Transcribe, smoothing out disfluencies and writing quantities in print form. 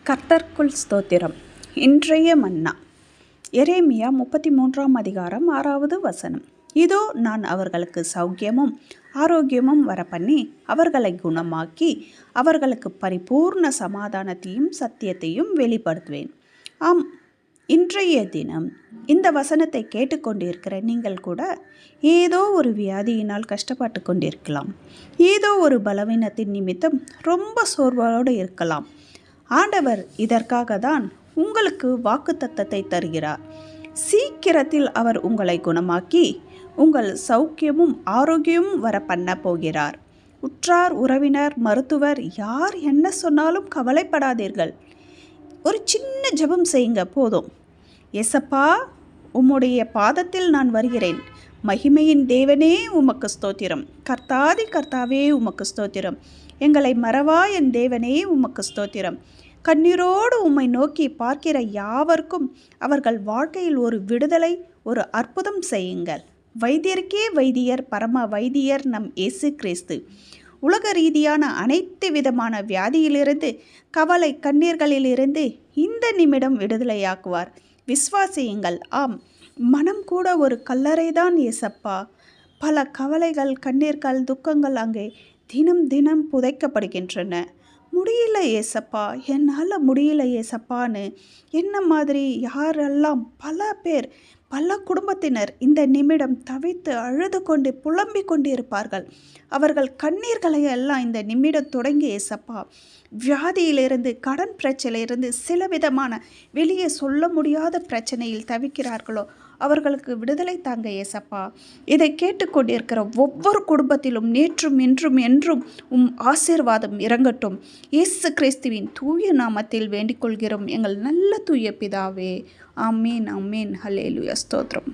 கர்த்தருக்குள் ஸ்தோத்திரம். இன்றைய மன்னா எரேமியா 33 அதிகாரம் 6வது வசனம். இதோ நான் அவர்களுக்கு சௌக்கியமும் ஆரோக்கியமும் வரப்பண்ணி அவர்களை குணமாக்கி அவர்களுக்கு பரிபூர்ண சமாதானத்தையும் சத்தியத்தையும் வெளிப்படுத்துவேன். ஆம், இன்றைய தினம் இந்த வசனத்தை கேட்டுக்கொண்டிருக்கிற நீங்கள் கூட ஏதோ ஒரு வியாதியினால் கஷ்டப்பட்டு கொண்டிருக்கலாம். ஏதோ ஒரு பலவீனத்தின் நிமித்தம் ரொம்ப சோர்வோடு இருக்கலாம். ஆண்டவர் இதற்காக தான் உங்களுக்கு வாக்குத்தத்தத்தை தருகிறார். சீக்கிரத்தில் அவர் உங்களை குணமாக்கி உங்கள் சௌக்கியமும் ஆரோக்கியமும் வர பண்ண போகிறார். உற்றார் உறவினர் மருத்துவர் யார் என்ன சொன்னாலும் கவலைப்படாதீர்கள். ஒரு சின்ன ஜெபம் செய்யுங்க போதும். ஏசப்பா, உம்முடைய பாதத்தில் நான் வருகிறேன். மகிமையின் தேவனே உமக்கு ஸ்தோத்திரம். கர்த்தாதி கர்த்தாவே உமக்கு ஸ்தோத்திரம். எங்களை மறவா என் தேவனே உமக்கு ஸ்தோத்திரம். கண்ணீரோடு உம்மை நோக்கி பார்க்கிற யாவருக்கும் அவர்கள் வாழ்க்கையில் ஒரு விடுதலை, ஒரு அற்புதம் செய்யுங்கள். வைத்தியருக்கே வைத்தியர், பரம வைத்தியர் நம் இயேசு கிறிஸ்து. உலக ரீதியான அனைத்து விதமான வியாதியிலிருந்து, கவலை கண்ணீர்களிலிருந்து இந்த நிமிடம் விடுதலையாக்குவார். விசுவாசியுங்கள். ஆம், மனம் கூட ஒரு கல்லறைதான் ஏசப்பா. பல கவலைகள், கண்ணீர்கள், துக்கங்கள் அங்கே தினம் தினம் புதைக்கப்படுகின்றன. முடியல ஏசப்பா, என்னால் முடியல ஏசப்பான்னு என்ன மாதிரி யாரெல்லாம் பல பேர், பல குடும்பத்தினர் இந்த நிமிடம் தவித்து அழுது கொண்டு புலம்பிக் கொண்டு இருப்பார்கள். அவர்கள் கண்ணீர்களை எல்லாம் இந்த நிமிடம் தொடங்கி ஏசப்பா, வியாதியிலிருந்து, கடன் பிரச்சனையிலிருந்து, சில விதமான வெளியே சொல்ல முடியாத பிரச்சனையில் தவிக்கிறார்களோ அவர்களுக்கு விடுதலை தாங்க ஏசப்பா. இதை கேட்டுக்கொண்டிருக்கிற ஒவ்வொரு குடும்பத்திலும் நேற்றும் இன்றும் என்றும் ஆசீர்வாதம் இறங்கட்டும். இயேசு கிறிஸ்துவின் தூய நாமத்தில் வேண்டிக் கொள்கிறோம் எங்கள் நல்ல தூய பிதாவே. ஆமீன், ஆமீன். ஹல்லேலூயா, ஸ்தோத்திரம்.